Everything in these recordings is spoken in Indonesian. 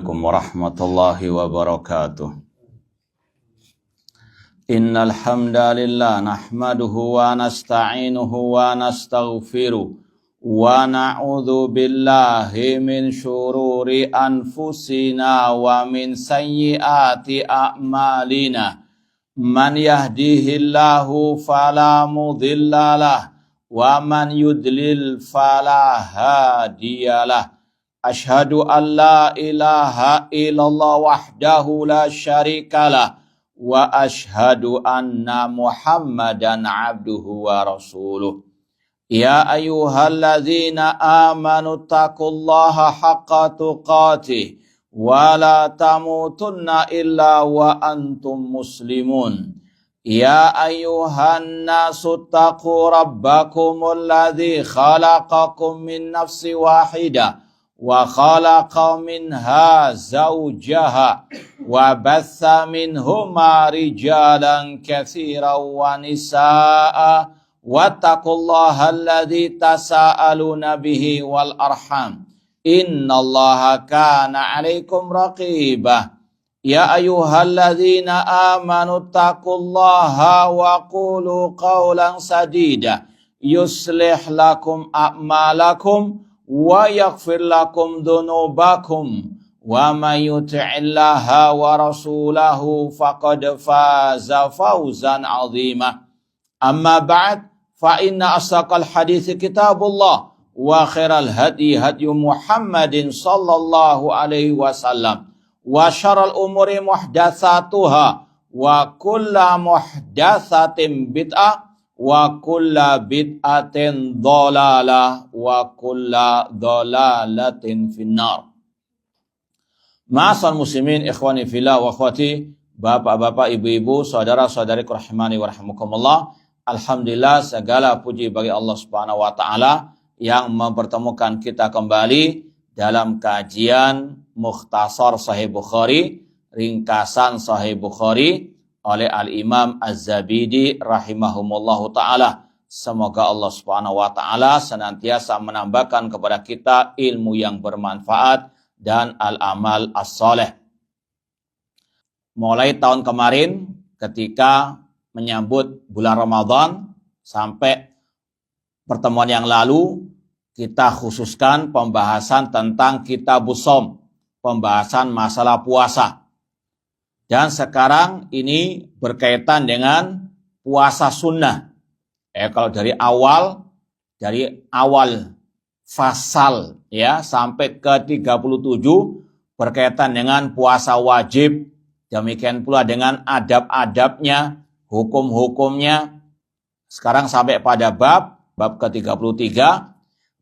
Assalamualaikum warahmatullahi wabarakatuh. Innal hamdalillah nahmaduhu wa nasta'inuhu wa nastaghfiruh wa na'udzu billahi min syururi anfusina wa min sayyiati a'malina. Man yahdihillahu fala mudhillalah wa man yudlil fala hadiyalah. Ashhadu an la ilaha illallah wahdahu la syarikalah wa ashhadu anna Muhammadan abduhu wa rasuluh. Ya ayyuhalladzina amanu taqullaha haqqa tuqatih wa la tamutunna illa wa antum muslimun. Ya ayyuhan nasu taqu rabbakumul ladzi khalaqakum min nafsin wahidah wa khalaqa minha zawjaha wa batha minhuma rijalan katsiran wa nisaa'a wattaqullaha alladzi tasaaluna bihi wal arham innallaha kana 'alaikum raqibah. Ya ayyuhalladzina amanu taqullaha wa qulu qawlan sadida yuslih lakum a'malakum wa yaghfir lakum dhunubakum wa may yuti'illaha wa rasulahu faqad faza fawzan 'azima. Amma ba'd, fa inna asdaqal hadits kitabullah wa khairal hadi hadyu Muhammadin sallallahu alaihi wasallam wa syarrul umuri muhdatsatuha wa kullu muhdatsatin bid'ah wa kulla bid'atin dhalalah wa kulla dhalalatin finnar. Ma'asal muslimin ikhwani fillah wa akhwati, bapak-bapak, ibu-ibu, saudara-saudari rahimani wa rahimakumullah. Alhamdulillah, segala puji bagi Allah Subhanahu wa taala yang mempertemukan kita kembali dalam kajian Mukhtasar Sahih Bukhari, ringkasan Sahih Bukhari oleh Al-Imam Az-Zabidi rahimahumullahu ta'ala. Semoga Allah subhanahu wa ta'ala senantiasa menambahkan kepada kita ilmu yang bermanfaat dan al-amal as-saleh. Mulai tahun kemarin ketika menyambut bulan Ramadan sampai pertemuan yang lalu, kita khususkan pembahasan tentang Kitabus Shaum, pembahasan masalah puasa. Dan sekarang ini berkaitan dengan puasa sunnah. Kalau dari awal fasal ya sampai ke 37 berkaitan dengan puasa wajib. Demikian pula dengan adab-adabnya, hukum-hukumnya. Sekarang sampai pada bab ke-33,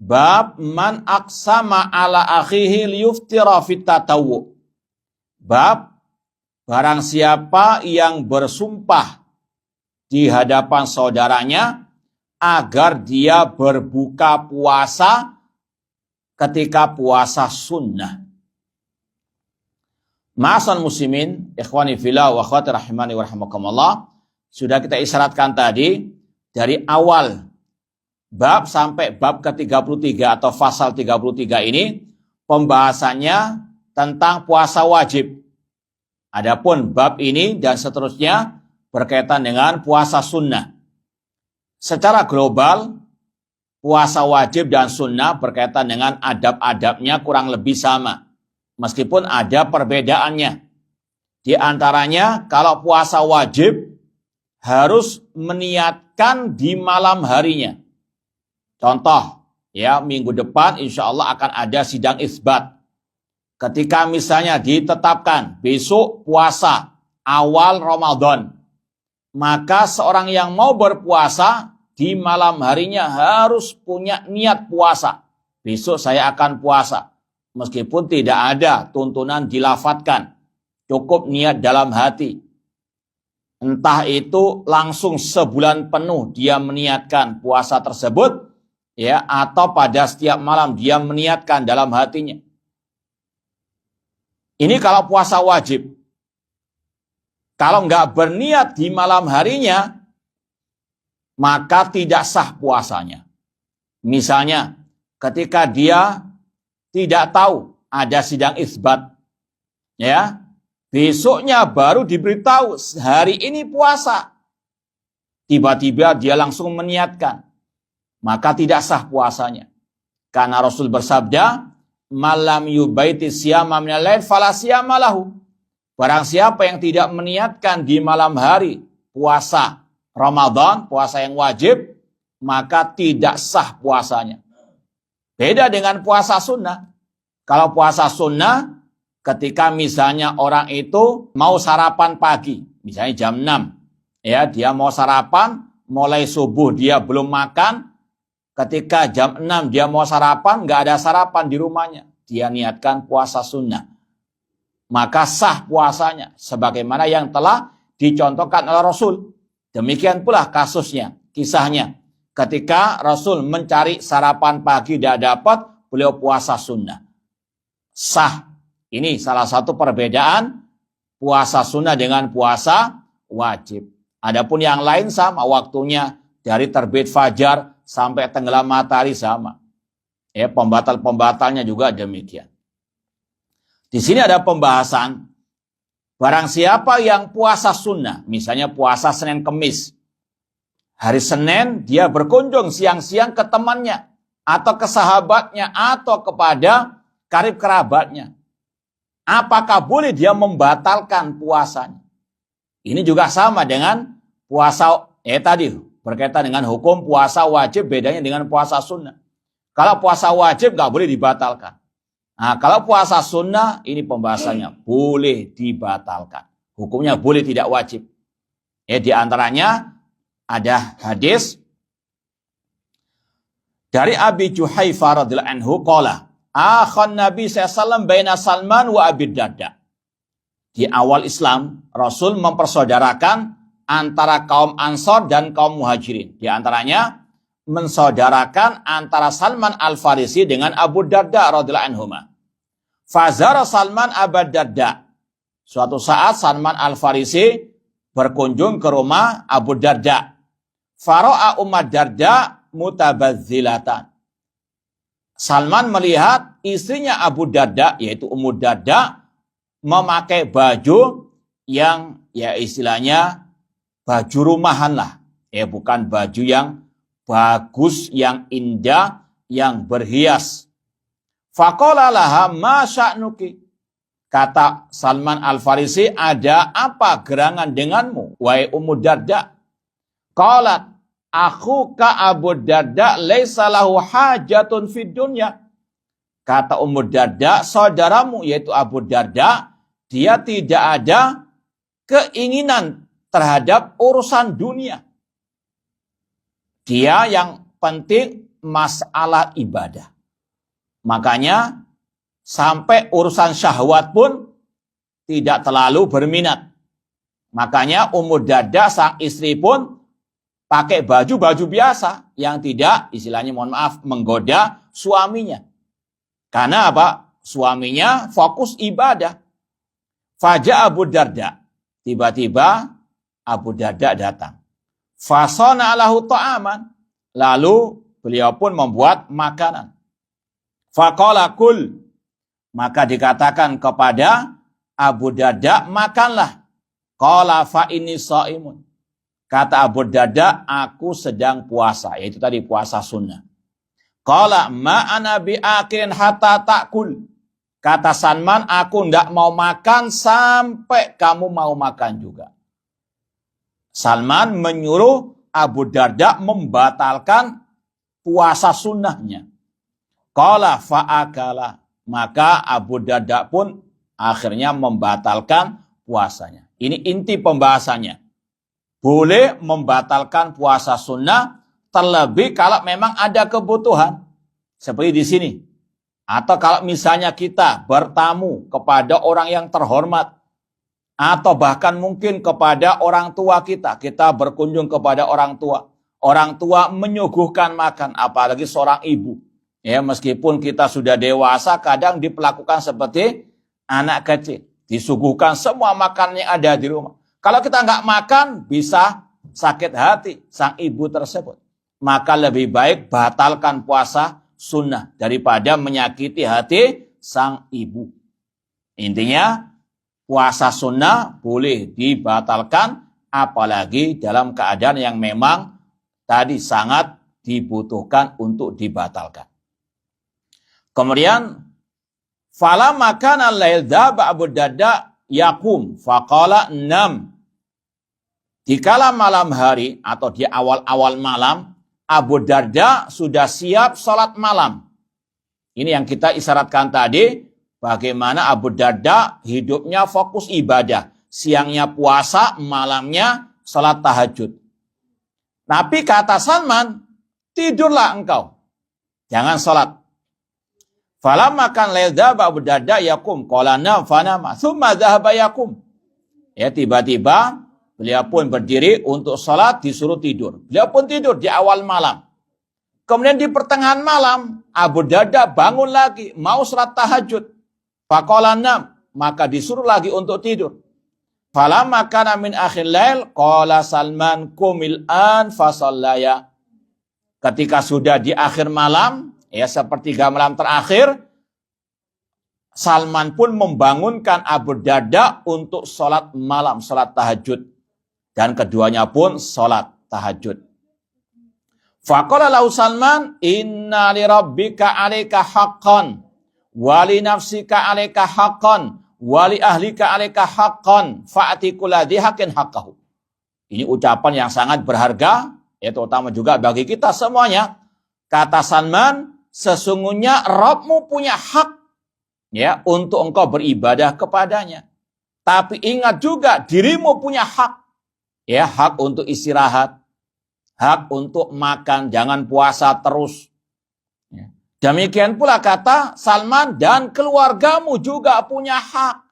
bab man aqsama ala akhihi liyuftira fit tatawwu. Bab barang siapa yang bersumpah di hadapan saudaranya agar dia berbuka puasa ketika puasa sunnah. Ma'asal muslimin, ikhwani fillah wa akhwati rahimani wa rahimakumullah. Sudah kita isyaratkan tadi dari awal bab sampai bab ke-33 atau fasal 33 ini pembahasannya tentang puasa wajib. Adapun bab ini dan seterusnya berkaitan dengan puasa sunnah. Secara global, puasa wajib dan sunnah berkaitan dengan adab-adabnya kurang lebih sama. Meskipun ada perbedaannya. Di antaranya, kalau puasa wajib harus meniatkan di malam harinya. Contoh, ya minggu depan insya Allah akan ada sidang isbat. Ketika misalnya ditetapkan besok puasa awal Ramadan, maka seorang yang mau berpuasa di malam harinya harus punya niat puasa. Besok saya akan puasa. Meskipun tidak ada tuntunan dilafadzkan, cukup niat dalam hati. Entah itu langsung sebulan penuh dia meniatkan puasa tersebut, ya, atau pada setiap malam dia meniatkan dalam hatinya. Ini kalau puasa wajib. Kalau nggak berniat di malam harinya, maka tidak sah puasanya. Misalnya, ketika dia tidak tahu ada sidang isbat, Ya, besoknya baru diberitahu hari ini puasa. Tiba-tiba dia langsung meniatkan, maka tidak sah puasanya. Karena Rasul bersabda, malam yubaiti siyama minal lail fala siyama lahu. Barang siapa yang tidak meniatkan di malam hari puasa Ramadan, puasa yang wajib, maka tidak sah puasanya. Beda dengan puasa sunnah. Kalau puasa sunnah, ketika misalnya orang itu mau sarapan pagi, misalnya jam 6, ya dia mau sarapan, mulai subuh dia belum makan, ketika jam 6 dia mau sarapan, nggak ada sarapan di rumahnya, dia niatkan puasa sunnah. Maka sah puasanya, sebagaimana yang telah dicontohkan oleh Rasul. Demikian pula kasusnya, kisahnya. Ketika Rasul mencari sarapan pagi tidak dapat, beliau puasa sunnah. Sah. Ini salah satu perbedaan puasa sunnah dengan puasa wajib. Adapun yang lain sama waktunya, dari terbit fajar sampai tenggelam matahari sama. Ya, pembatal-pembatalnya juga demikian. Di sini ada pembahasan, barang siapa yang puasa sunnah, misalnya puasa Senin Kemis, hari Senin dia berkunjung siang-siang ke temannya, atau ke sahabatnya, atau kepada karib kerabatnya. Apakah boleh dia membatalkan puasanya? Ini juga sama dengan puasa, tadi berkaitan dengan hukum puasa wajib, bedanya dengan puasa sunnah. Kalau puasa wajib gak boleh dibatalkan. Nah, kalau puasa sunnah, ini pembahasannya, boleh dibatalkan. Hukumnya boleh, tidak wajib. Di antaranya ada hadis dari Abi Juhayfah radhiyallahu anhu qala, akhan Nabi SAW baina Salman wa Abi Darda. Di awal Islam, Rasul mempersaudarakan antara kaum Ansor dan kaum Muhajirin. Di antaranya mensaudarakan antara Salman Al-Farisi dengan Abu Darda radhiyallahu anhuma. Fazara Salman Abu Darda. Suatu saat Salman Al-Farisi berkunjung ke rumah Abu Darda. Fara'a Ummu Darda mutabazzilatan. Salman melihat istrinya Abu Darda, yaitu Ummu Darda, memakai baju yang ya istilahnya baju rumahan lah. Bukan baju yang bagus, yang indah, yang berhias. Faqala laha ma sya'nuki. Kata Salman Al-Farisi, ada apa gerangan denganmu, wahai Ummu Darda? Qalat, akhuka Abu Darda laisa lahu hajatun fid dunya. Kata Ummu Darda, saudaramu yaitu Abu Darda, dia tidak ada keinginan terhadap urusan dunia. Dia yang penting masalah ibadah. Makanya sampai urusan syahwat pun tidak terlalu berminat. Makanya Ummu Darda sang istri pun pakai baju-baju biasa yang tidak, istilahnya mohon maaf, menggoda suaminya. Karena apa? Suaminya fokus ibadah. Faja Abu Darda. Tiba-tiba Abu Darda datang. Fasona lahu ta'aman. Lalu beliau pun membuat makanan. Faqala kul. Maka dikatakan kepada Abu Darda, makanlah. Qala fa inni shaimun. Kata Abu Darda, aku sedang puasa. Yaitu tadi puasa sunnah. Qala ma ana bi'akilin hatta ta'kul. Kata Salman, aku tidak mau makan sampai kamu mau makan juga. Salman menyuruh Abu Darda membatalkan puasa sunnahnya. Qala fa'akala. Maka Abu Darda pun akhirnya membatalkan puasanya. Ini inti pembahasannya. Boleh membatalkan puasa sunnah, terlebih kalau memang ada kebutuhan. Seperti di sini. Atau kalau misalnya kita bertamu kepada orang yang terhormat. Atau bahkan mungkin kepada orang tua kita. Kita berkunjung kepada orang tua. Orang tua menyuguhkan makan, apalagi seorang ibu. Ya, meskipun kita sudah dewasa, kadang diperlakukan seperti anak kecil. Disuguhkan semua makanan yang ada di rumah. Kalau kita nggak makan, bisa sakit hati sang ibu tersebut. Maka lebih baik batalkan puasa sunnah daripada menyakiti hati sang ibu. Intinya, puasa sunnah boleh dibatalkan, apalagi dalam keadaan yang memang tadi sangat dibutuhkan untuk dibatalkan. Kemudian, fala makana lail dhaba Abu Darda yakum faqala nam. Dikala malam hari atau di awal-awal malam, Abu Darda sudah siap sholat malam. Ini yang kita isyaratkan tadi, bagaimana Abu Darda hidupnya fokus ibadah. Siangnya puasa, malamnya sholat tahajud. Tapi kata Salman, tidurlah engkau. Jangan sholat. Falamma kan lail dhaba Abu Darda yakum qala nam fanama thumma dhahaba yakum. Ya, tiba-tiba beliau pun berdiri untuk sholat, disuruh tidur. Beliau pun tidur di awal malam. Kemudian di pertengahan malam, Abu Darda bangun lagi, mau sholat tahajud. Faqala nam, maka disuruh lagi untuk tidur. Falamma kana min akhir lail, qala Salman kumil an fasallaya. Ketika sudah di akhir malam, ya sepertiga malam terakhir, Salman pun membangunkan Abu Darda untuk sholat malam, sholat tahajud. Dan keduanya pun sholat tahajud. Faqala lahu Salman, inna li rabbika alaika haqqan, wa li nafsika alaika haqqan, wa li ahlika alaika haqqan, fa'ati kulladhi haqqin haqqahu. Ini ucapan yang sangat berharga, ya terutama juga bagi kita semuanya. Kata Salman, sesungguhnya Rabbmu punya hak ya untuk engkau beribadah kepadanya. Tapi ingat juga dirimu punya hak. Ya, hak untuk istirahat, hak untuk makan, jangan puasa terus. Ya. Demikian pula kata Salman, dan keluargamu juga punya hak.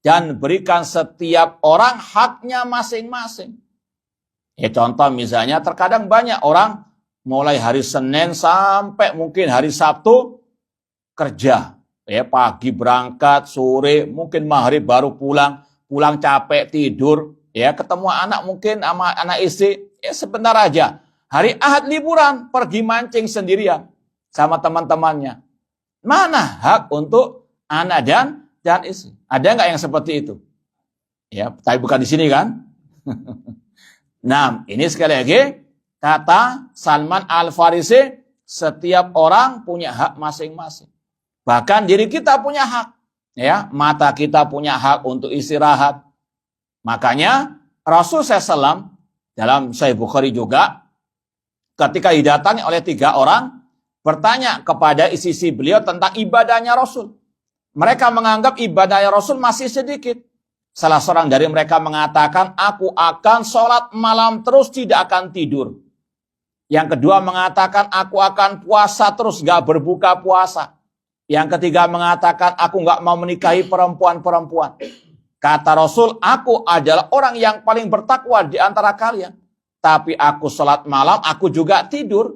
Dan berikan setiap orang haknya masing-masing. Ya, contoh misalnya terkadang banyak orang mulai hari Senin sampai mungkin hari Sabtu kerja. Ya, pagi berangkat, sore mungkin maghrib baru pulang capek tidur. Ya, ketemu anak mungkin sama anak istri, ya sebentar aja. Hari Ahad liburan, pergi mancing sendirian sama teman-temannya. Mana hak untuk anak dan istri? Ada nggak yang seperti itu? Ya, tapi bukan di sini kan? Nah, ini sekali lagi kata Salman Al-Farisi, setiap orang punya hak masing-masing. Bahkan diri kita punya hak. Ya, mata kita punya hak untuk istirahat. Makanya Rasul SAW dalam Sahih Bukhari juga ketika didatangi oleh 3 orang bertanya kepada isi beliau tentang ibadahnya Rasul. Mereka menganggap ibadahnya Rasul masih sedikit. Salah seorang dari mereka mengatakan, aku akan sholat malam terus, tidak akan tidur. Yang kedua mengatakan, aku akan puasa terus, gak berbuka puasa. Yang ketiga mengatakan, aku gak mau menikahi perempuan-perempuan. Kata Rasul, aku adalah orang yang paling bertakwa di antara kalian. Tapi aku sholat malam, aku juga tidur.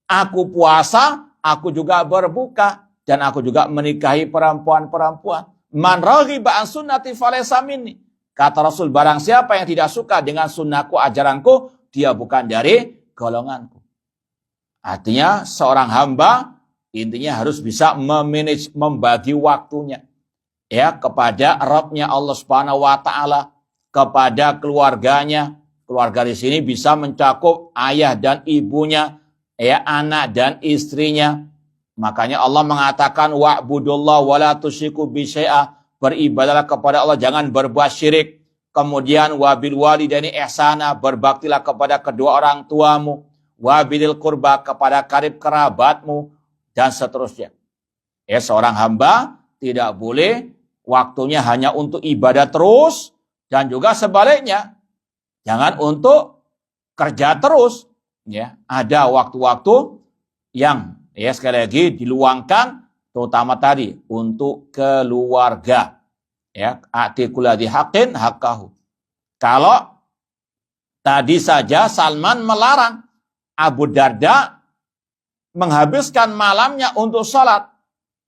Aku puasa, aku juga berbuka. Dan aku juga menikahi perempuan-perempuan. Man raghiba an sunnati falaysa minni. Kata Rasul, barang siapa yang tidak suka dengan sunnahku, ajaranku, dia bukan dari golonganku. Artinya seorang hamba intinya harus bisa memanage, membagi waktunya. Ya, kepada Rabb-nya Allah Subhanahu wa taala, kepada keluarganya. Keluarga di sini bisa mencakup ayah dan ibunya, ya, anak dan istrinya. Makanya Allah mengatakan wa'budullah wa la tusyriku bi syai'a, beribadahlah kepada Allah, jangan berbuat syirik. Kemudian wabil walidaini ihsana, berbaktilah kepada kedua orang tuamu, wabilil qurba, kepada karib kerabatmu, dan seterusnya. Ya, seorang hamba tidak boleh waktunya hanya untuk ibadah terus, dan juga sebaliknya, jangan untuk kerja terus. Ya, ada waktu-waktu yang ya sekali lagi diluangkan, terutama tadi untuk keluarga. Ya, atikulladhi haqqin haqqahu. Kalau tadi saja Salman melarang Abu Darda menghabiskan malamnya untuk sholat,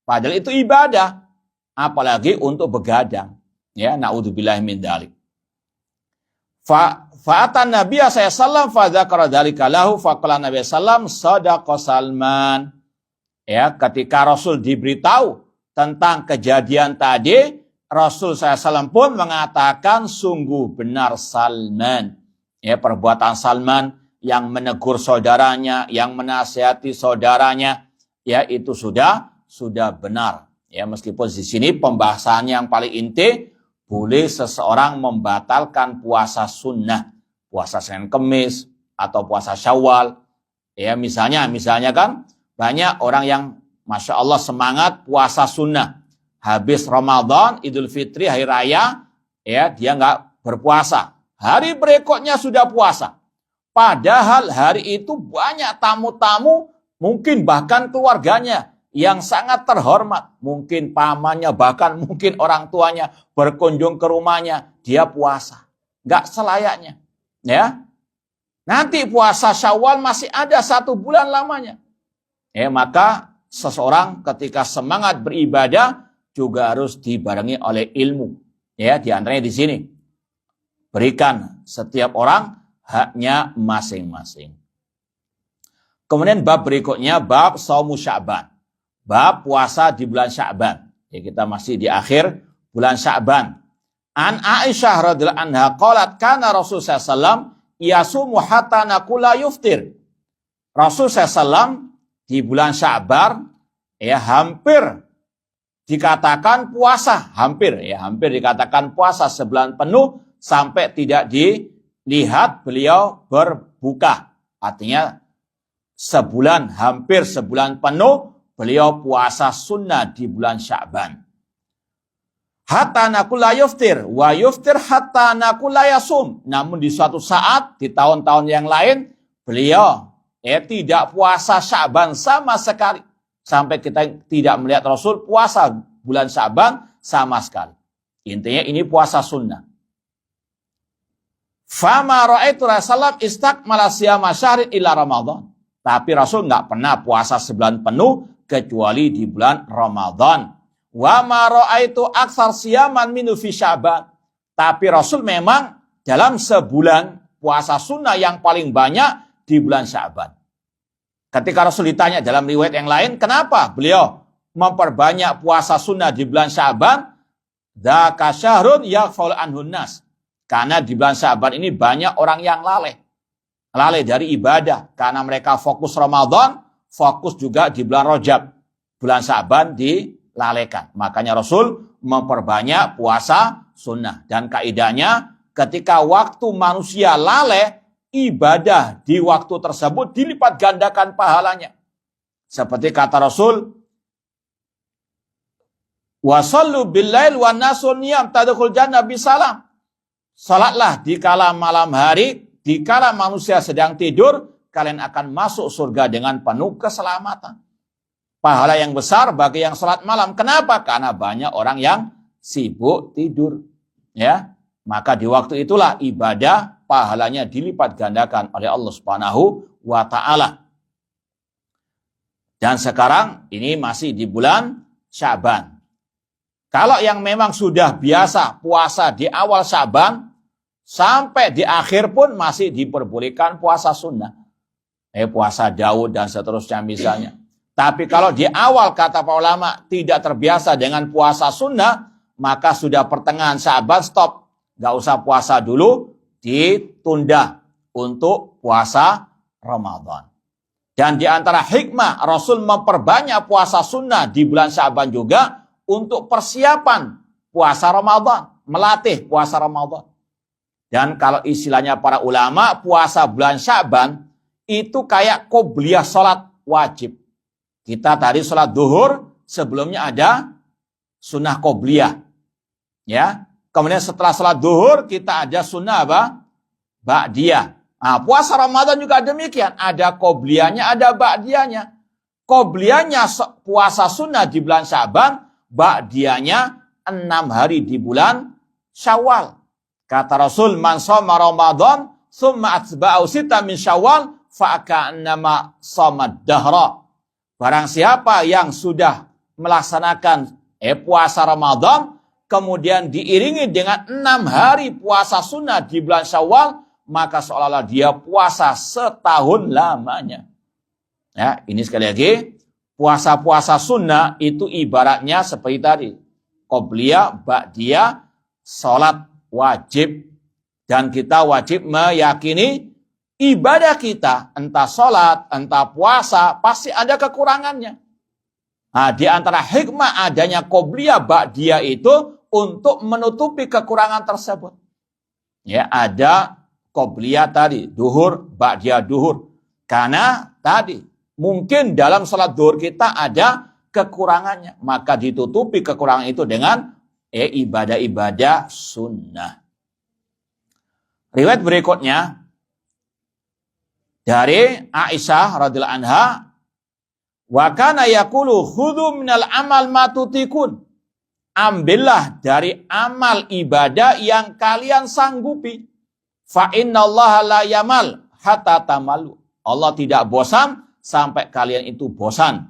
padahal itu ibadah. Apalagi untuk begadang. Ya, naudzubillahi min dzalik. Fa'atan Nabi sallallahu fa dzakara dzalika lahu faqala Nabi sallam sadaqa Salman. Ya, ketika Rasul diberitahu tentang kejadian tadi, Rasul SAW pun mengatakan sungguh benar Salman. Ya, perbuatan Salman yang menegur saudaranya, yang menasihati saudaranya, ya itu sudah benar. Ya, meskipun di sini pembahasannya yang paling inti, boleh seseorang membatalkan puasa sunnah, puasa Senin Kemis atau puasa Syawal. Ya, misalnya kan banyak orang yang Masya Allah semangat puasa sunnah. Habis Ramadan, Idul Fitri, Hari Raya, ya dia nggak berpuasa. Hari berikutnya sudah puasa. Padahal hari itu banyak tamu-tamu, mungkin bahkan keluarganya yang sangat terhormat. Mungkin pamannya, bahkan mungkin orang tuanya berkunjung ke rumahnya. Dia puasa. Nggak selayaknya. Ya. Nanti puasa Syawal masih ada 1 bulan lamanya. Maka seseorang ketika semangat beribadah juga harus dibarengi oleh ilmu. Ya, di antaranya di sini. Berikan setiap orang haknya masing-masing. Kemudian bab berikutnya, bab Shaumu Sya'ban. Bab puasa di bulan Sya'ban. Ya, kita masih di akhir bulan Sya'ban. An Aisyah radhiyallahu anha qalat kana Rasulullah sallallahu yasumu hatta naqula yuftir. Rasul sallallahu di bulan Sya'ban ya hampir dikatakan puasa, hampir dikatakan puasa sebulan penuh sampai tidak dilihat beliau berbuka. Artinya hampir sebulan penuh beliau puasa sunnah di bulan Sya'ban. Hatta naqula yuftir wa yuftir hatta naqula yasum. Namun di suatu saat di tahun-tahun yang lain beliau tidak puasa Sya'ban sama sekali. Sampai kita tidak melihat Rasul puasa bulan Sya'ban sama sekali. Intinya ini puasa sunnah. Fama ra'aitu Rasulullah istakmala siyama syahrin illa Ramadan. Tapi Rasul nggak pernah puasa sebulan penuh kecuali di bulan Ramadan. Wa ma ra'aitu aktsar siyaman minu fi Sya'ban. Tapi Rasul memang dalam sebulan puasa sunnah yang paling banyak di bulan Sya'ban. Ketika Rasul ditanya dalam riwayat yang lain, kenapa beliau memperbanyak puasa sunnah di bulan Sya'ban? Dzaka syahrun yaghfal anhun nas. Karena di bulan Sya'ban ini banyak orang yang lalai dari ibadah. Karena mereka fokus Ramadan, fokus juga di bulan Rajab. Bulan Sya'ban dilalaikan. Makanya Rasul memperbanyak puasa sunnah. Dan kaidahnya ketika waktu manusia lalai, ibadah di waktu tersebut dilipat gandakan pahalanya. Seperti kata Rasul, "Wasallu bil-lail wan nasu niyam tadkhul jannah bisalam." Salatlah di kala malam hari, di kala manusia sedang tidur, kalian akan masuk surga dengan penuh keselamatan. Pahala yang besar bagi yang salat malam. Kenapa? Karena banyak orang yang sibuk tidur. Ya, maka di waktu itulah ibadah pahalanya dilipat gandakan oleh Allah Subhanahu wa taala. Dan sekarang ini masih di bulan Sya'ban. Kalau yang memang sudah biasa puasa di awal Sya'ban sampai di akhir pun masih diperbolehkan puasa sunnah. Puasa Daud dan seterusnya misalnya. Tapi kalau di awal kata para ulama tidak terbiasa dengan puasa sunnah, maka sudah pertengahan Sya'ban stop. Gak usah puasa dulu, ditunda untuk puasa Ramadan. Dan di antara hikmah Rasul memperbanyak puasa sunnah di bulan Sya'ban juga untuk persiapan puasa Ramadan, melatih puasa Ramadan. Dan kalau istilahnya para ulama, puasa bulan Sya'ban itu kayak qobliyah sholat wajib. Kita tadi sholat duhur, sebelumnya ada sunnah qobliyah. Ya. Kemudian setelah sholat duhur, kita ada sunnah apa? Ba'diyah. Nah, puasa Ramadan juga demikian. Ada qobliyahnya, ada ba'diyahnya. Qobliyahnya puasa sunnah di bulan Sya'ban, ba'diyahnya 6 hari di bulan Syawal. Kata Rasul, man shoma Ramadan, summa atba'u sita min Syawal, fa'aka'annama shomad dahra. Barang siapa yang sudah melaksanakan puasa Ramadan, kemudian diiringi dengan 6 hari puasa sunnah di bulan Syawal, maka seolah-olah dia puasa setahun lamanya. Ya, ini sekali lagi, puasa-puasa sunnah itu ibaratnya seperti tadi, qobliyah, ba'diyah, salat wajib. Dan kita wajib meyakini ibadah kita, entah salat, entah puasa, pasti ada kekurangannya. Nah, di antara hikmah adanya qobliyah, ba'diyah itu untuk menutupi kekurangan tersebut. Ya, ada qobliyah tadi, duhur, ba'diyah duhur. Karena tadi, mungkin dalam salat duhur kita ada kekurangannya. Maka ditutupi kekurangan itu dengan ibadah-ibadah sunnah. Riwayat berikutnya dari Aisyah radhiyallahu anha, wa kana yaqulu khudhu minal amal ma tutikun. Ambillah dari amal ibadah yang kalian sanggupi. Fa innallaha la yamal hatta tamalu. Allah tidak bosan sampai kalian itu bosan.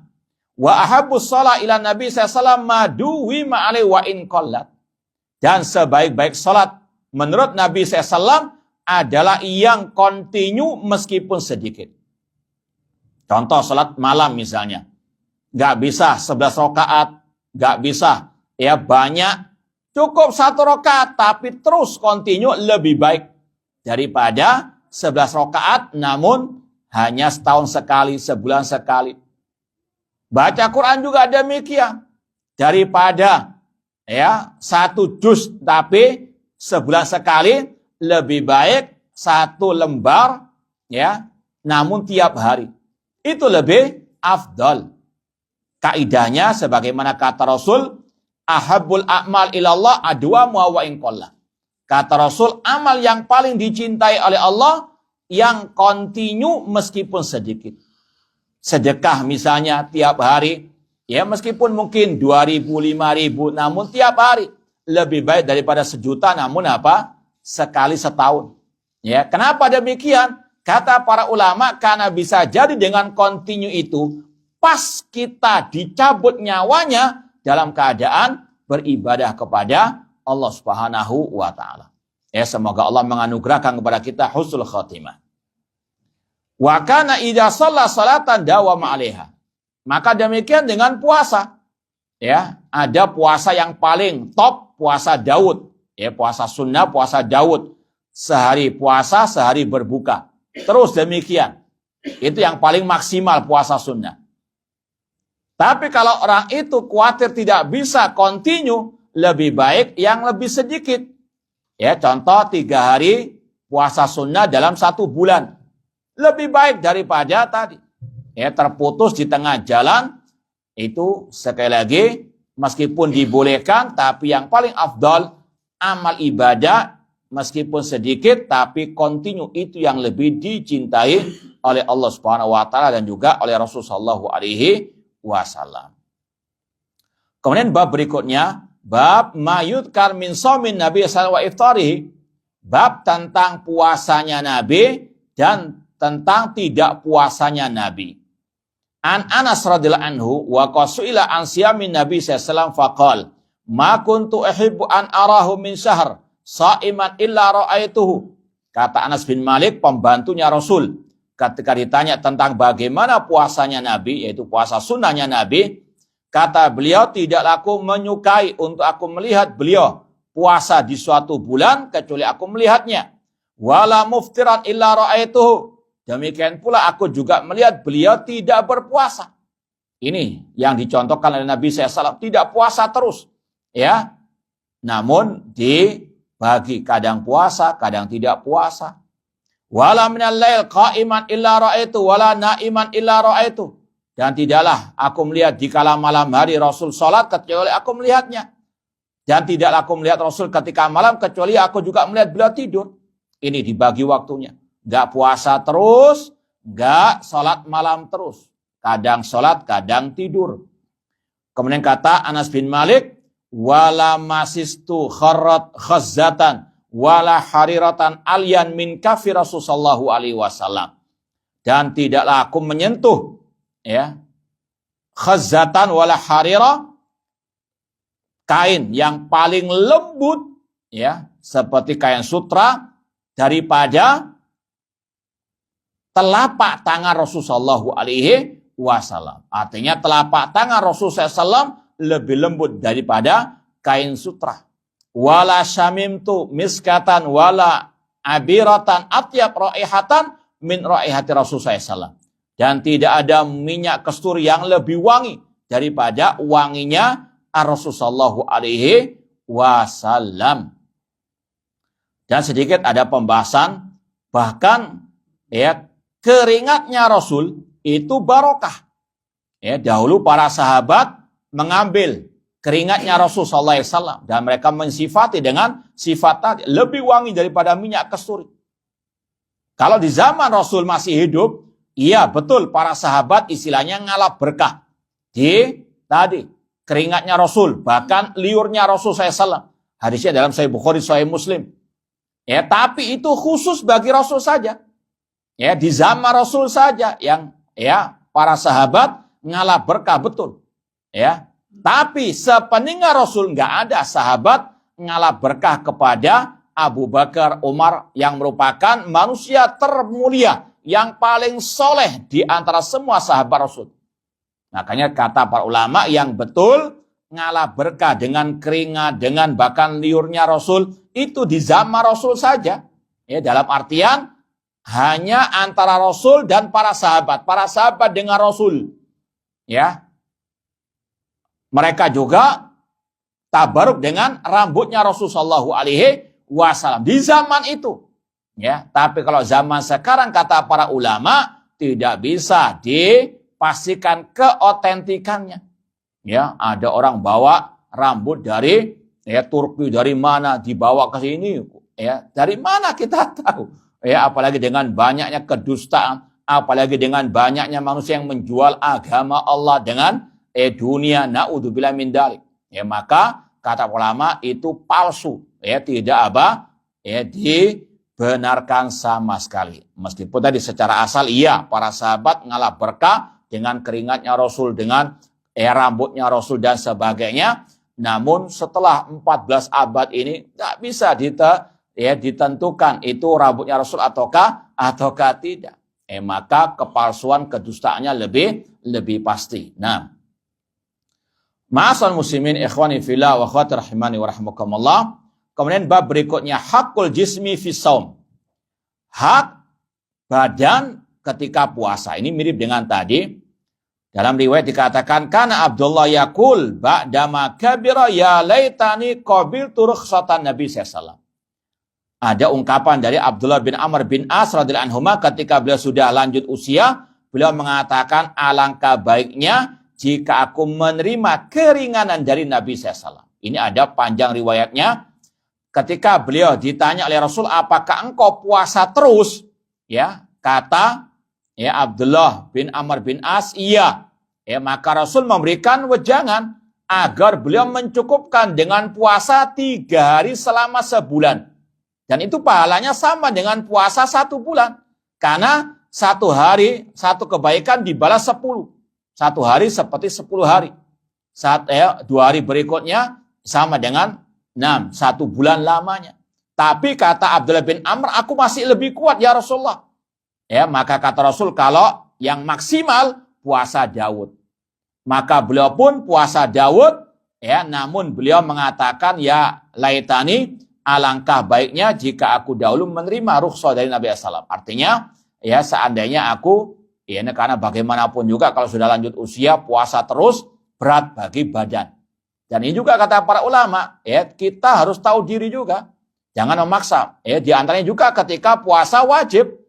Wa ahabbus shalah ila Nabi sallallahu alaihi wasallam maduwi ma'alai wa in qallat. Dan sebaik-baik salat menurut Nabi SAW adalah yang kontinu meskipun sedikit. Contoh salat malam misalnya. Nggak bisa 11 rakaat, nggak bisa ya banyak. Cukup 1 rakaat tapi terus kontinu lebih baik daripada 11 rakaat namun hanya setahun sekali, sebulan sekali. Baca Quran juga demikian. Daripada ya 1 juz tapi sebulan sekali, lebih baik 1 lembar ya namun tiap hari. Itu lebih afdal. Kaidahnya sebagaimana kata Rasul, ahabbul a'mal ilallah adwamu wa in qalla. Kata Rasul, amal yang paling dicintai oleh Allah yang kontinu meskipun sedikit. Sedekah misalnya tiap hari, ya meskipun mungkin 2.000, 5.000, namun tiap hari lebih baik daripada 1 juta, namun apa? Sekali setahun. Ya, kenapa demikian? Kata para ulama, karena bisa jadi dengan kontinu itu, pas kita dicabut nyawanya dalam keadaan beribadah kepada Allah Subhanahu wa Ta'ala. Ya, semoga Allah menganugerahkan kepada kita husnul khatimah. Wa kana idza shalla salatan dawama 'alaiha. Maka demikian dengan puasa. Ya, ada puasa yang paling top, puasa Daud. Ya, puasa sunnah, puasa Daud. Sehari puasa, sehari berbuka. Terus demikian. Itu yang paling maksimal puasa sunnah. Tapi kalau orang itu khawatir tidak bisa kontinu, lebih baik yang lebih sedikit. Ya, contoh 3 hari puasa sunnah dalam 1 bulan. Lebih baik daripada tadi. Ya, terputus di tengah jalan. Itu sekali lagi, meskipun dibolehkan, tapi yang paling afdal, amal ibadah, meskipun sedikit, tapi kontinu itu yang lebih dicintai oleh Allah Subhanahu wa Ta'ala dan juga oleh Rasulullah SAW. Kemudian bab berikutnya, bab mayudkar min shaumin Nabi sallallahu alaihi wasallam, bab tentang puasanya Nabi dan tentang tidak puasanya Nabi. An Anas radhiyallahu anhu wa qasuila an siyamin Nabi sallallahu alaihi wasallam faqal ma kuntu uhibbu an arahu min syahr shaiman illa ra'aituhu. Kata Anas bin Malik, pembantunya Rasul, ketika ditanya tentang bagaimana puasanya Nabi, yaitu puasa sunnahnya Nabi, kata beliau, tidaklah aku menyukai untuk aku melihat beliau puasa di suatu bulan kecuali aku melihatnya. Wala muftiran illa ra'aituhu. Demikian pula aku juga melihat beliau tidak berpuasa. Ini yang dicontohkan oleh Nabi SAW, tidak puasa terus. Ya, namun dibagi, kadang puasa, kadang tidak puasa. Wala minal lail qa'iman illa ra'aitu wala na'iman illa ra'aitu. Dan tidaklah aku melihat di kala malam hari Rasul salat kecuali aku melihatnya. Dan tidaklah aku melihat Rasul ketika malam kecuali aku juga melihat beliau tidur. Ini dibagi waktunya. Enggak puasa terus, enggak salat malam terus. Kadang salat, kadang tidur. Kemudian kata Anas bin Malik, wala masistu kharrat khazzatan wala hariratan alyan min kafi Rasul sallallahu alaihi wasallam. Dan tidaklah aku menyentuh ya khazzatan wala harira, kain yang paling lembut ya seperti kain sutra daripada telapak tangan Rasulullah sallallahu alaihi wasallam. Artinya telapak tangan Rasulullah SAW lebih lembut daripada kain sutra. Wala syamimtu miskatan wala abiratan atyab raihatan min raihati Rasulullah SAW. Dan tidak ada minyak kasturi yang lebih wangi daripada wanginya Rasulullah SAW. Dan sedikit ada pembahasan, bahkan ya keringatnya Rasul itu barokah. Ya, dahulu para sahabat mengambil keringatnya Rasulullah SAW dan mereka mensifati dengan sifat tadi lebih wangi daripada minyak kasturi. Kalau di zaman Rasul masih hidup, iya betul para sahabat istilahnya ngalap berkah di tadi keringatnya Rasul, bahkan liurnya Rasul SAW. Hadisnya dalam Sahih Bukhari, Sahih Muslim. Ya, tapi itu khusus bagi Rasul saja. Ya, di zaman Rasul saja yang ya para sahabat ngalap berkah betul. Ya, tapi sepeninggal Rasul nggak ada sahabat ngalap berkah kepada Abu Bakar, Umar yang merupakan manusia termulia yang paling soleh di antara semua sahabat Rasul. Makanya kata para ulama yang betul ngalap berkah dengan keringat, dengan bahkan liurnya Rasul itu di zaman Rasul saja. Ya, dalam artian hanya antara Rasul dan para sahabat dengan Rasul. Ya, mereka juga tabaruk dengan rambutnya Rasulullah SAW di zaman itu. Ya, tapi kalau zaman sekarang kata para ulama tidak bisa dipastikan keotentikannya. Ya, ada orang bawa rambut dari Turki, dari mana dibawa ke sini. Ya, dari mana kita tahu? Ya, apalagi dengan banyaknya kedustaan, apalagi dengan banyaknya manusia yang menjual agama Allah dengan dunia, naudzubillah min dzalik. Ya, maka kata ulama itu palsu, ya tidak dibenarkan sama sekali. Meskipun tadi secara asal iya para sahabat ngalap berkah dengan keringatnya Rasul, dengan rambutnya Rasul dan sebagainya. Namun setelah 14 abad ini nggak bisa ditentukan itu rambutnya Rasul ataukah tidak. Maka kepalsuan kedustaannya lebih pasti. Nah, ma'asal muslimin ikhwani fillah wa akhwati rahimani wa rahimakumullah. Kemudian bab berikutnya hakul jismi fi shaum. Hak badan ketika puasa. Ini mirip dengan tadi. Dalam riwayat dikatakan kana Abdullah yaqul ba'dama kabira ya laitani qabiltu rukhsatan Nabi sallallahu. Ada ungkapan dari Abdullah bin Amr bin As radhiyallahu anhuma ketika beliau sudah lanjut usia, beliau mengatakan alangkah baiknya jika aku menerima keringanan dari Nabi SAW. Ini ada panjang riwayatnya. Ketika beliau ditanya oleh Rasul, apakah engkau puasa terus? Ya, kata Abdullah bin Amr bin As, iya. Maka Rasul memberikan wejangan agar beliau mencukupkan dengan puasa 3 hari selama sebulan. Dan itu pahalanya sama dengan puasa 1 bulan. Karena 1 hari, 1 kebaikan dibalas 10. 1 hari seperti 10 hari. 2 hari berikutnya sama dengan 6. 1 bulan lamanya. Tapi kata Abdullah bin Amr, aku masih lebih kuat ya Rasulullah. Maka kata Rasul, kalau yang maksimal puasa Daud. Maka beliau pun puasa Daud. Namun beliau mengatakan, ya laitani, alangkah baiknya jika aku dahulu menerima rukhsah dari Nabi SAW. Artinya, seandainya aku, karena bagaimanapun juga kalau sudah lanjut usia, puasa terus berat bagi badan. Dan ini juga kata para ulama, kita harus tahu diri juga. Jangan memaksa. Di antaranya juga ketika puasa wajib.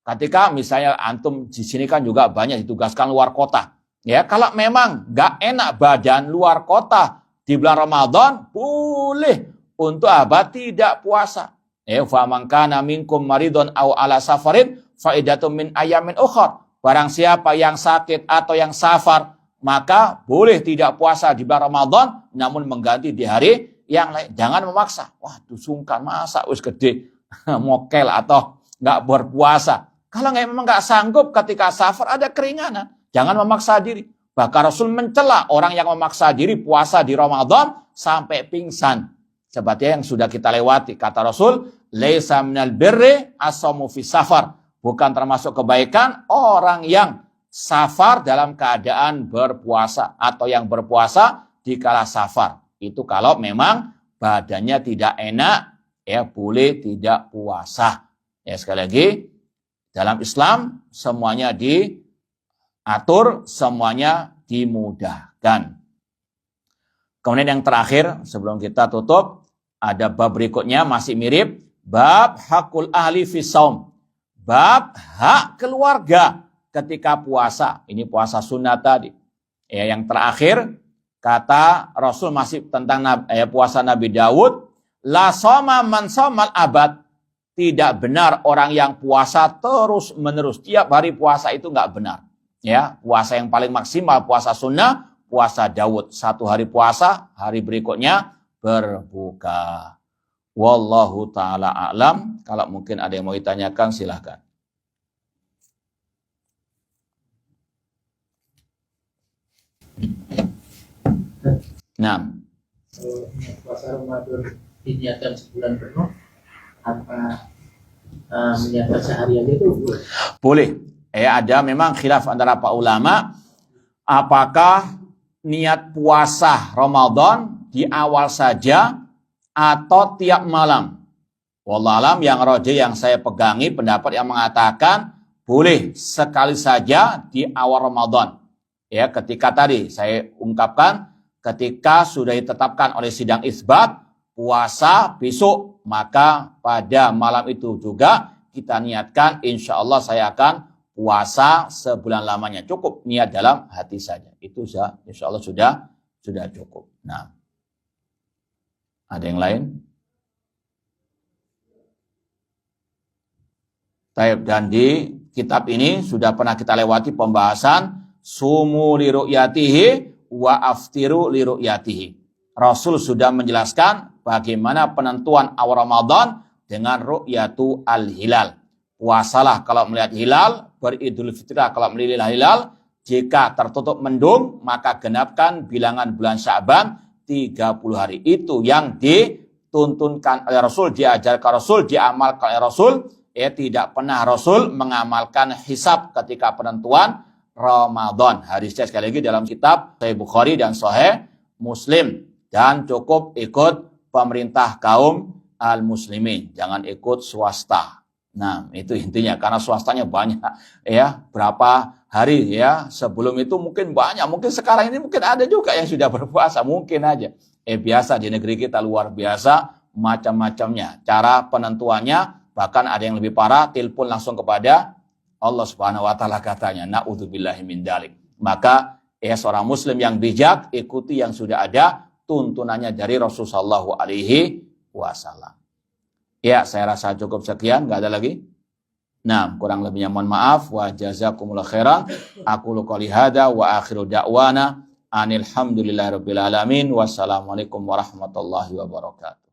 Ketika misalnya antum di sini kan juga banyak ditugaskan luar kota. Kalau memang nggak enak badan luar kota di bulan Ramadan, boleh untuk tidak puasa. Faman kana minkum maridun aw ala safarin faidatun min ayamin ukhar. Barang siapa yang sakit atau yang safar, maka boleh tidak puasa di bulan Ramadan, namun mengganti di hari yang lain. Jangan memaksa. Waduh, sungkan masa wis gede mokel atau nggak berpuasa. Kalau memang nggak sanggup ketika safar ada keringanan, jangan memaksa diri. Bahkan Rasul mencela orang yang memaksa diri puasa di Ramadan sampai pingsan. Seperti yang sudah kita lewati. Kata Rasul, laisa minal birri as-shaumu fi safar. Bukan termasuk kebaikan orang yang safar dalam keadaan berpuasa atau yang berpuasa di kala safar. Itu kalau memang badannya tidak enak, ya boleh tidak puasa. Ya sekali lagi, dalam Islam semuanya diatur, semuanya dimudahkan. Kemudian yang terakhir, sebelum kita tutup, ada bab berikutnya masih mirip, bab hakul ahli fi shaum. Bab hak keluarga ketika puasa. Ini puasa sunnah tadi. Ya, yang terakhir, kata Rasul masih tentang puasa Nabi Daud, la soma man somal abad. Tidak benar orang yang puasa terus menerus. Tiap hari puasa itu nggak benar. Ya, puasa yang paling maksimal, puasa sunnah, puasa Daud. 1 hari puasa, hari berikutnya berbuka. Wallahu ta'ala a'lam. Kalau mungkin ada yang mau ditanyakan, silahkan. Nah, puasa Ramadan diniatkan sebulan penuh, apa meniatkan sehari aja itu boleh. Ada memang khilaf antara para ulama, apakah niat puasa Ramadan di awal saja atau tiap malam. Wallahualam, yang rajih yang saya pegangi pendapat yang mengatakan boleh sekali saja di awal Ramadan. Ya, ketika tadi saya ungkapkan, ketika sudah ditetapkan oleh sidang isbat puasa besok, maka pada malam itu juga kita niatkan insya Allah saya akan puasa sebulan lamanya. Cukup niat dalam hati saja. Itu insya Allah sudah cukup. Nah, ada yang lain? Dan di kitab ini sudah pernah kita lewati pembahasan sumu li ru'yatihi wa aftiru li ru'yatihi. Rasul sudah menjelaskan bagaimana penentuan awal Ramadan dengan ru'yatu al-hilal. Puasalah kalau melihat hilal, beridul fitrah kalau melihat hilal. Jika tertutup mendung, maka genapkan bilangan bulan Sya'ban 30 hari. Itu yang dituntunkan oleh Rasul, diajarkan Rasul, diamalkan oleh Rasul. Tidak pernah Rasul mengamalkan hisab ketika penentuan Ramadan. Hadisnya sekali lagi dalam kitab Sahih Bukhari dan Sahih Muslim. Dan cukup ikut pemerintah kaum al-muslimin. Jangan ikut swasta. Nah, itu intinya. Karena swastanya banyak. Berapa hari ya. Sebelum itu mungkin banyak. Mungkin sekarang ini mungkin ada juga yang sudah berpuasa. Mungkin aja. Biasa di negeri kita luar biasa. Macam-macamnya. Cara penentuannya. Bahkan ada yang lebih parah. Telepon langsung kepada Allah Subhanahu wa ta'ala katanya. Na'udzubillahi min dzalik. Maka seorang muslim yang bijak ikuti yang sudah ada tuntunannya dari Rasulullah sallallahu alaihi wasallam. Ya, saya rasa cukup sekian, enggak ada lagi. Nah, kurang lebihnya mohon maaf. Wa jazakumullah khairan. Aqulu qouli hadza wa akhiru da'wana anil hamdulillahirabbil alamin. Wassalamualaikum warahmatullahi wabarakatuh.